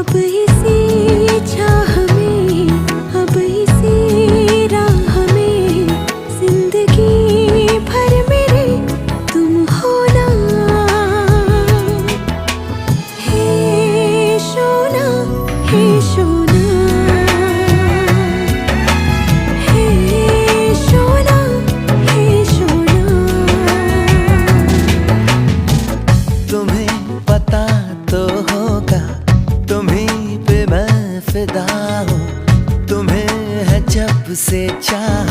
अब इसी चाह में, अब इसी राह में जिंदगी भर मेरे तुम होना। हे सोना, हे सोना, हे सोना, हे सोना। तुम्हें पता तो होगा, तुम्हीं पे मैं फिदा हूँ। तुम्हें है जब से चाह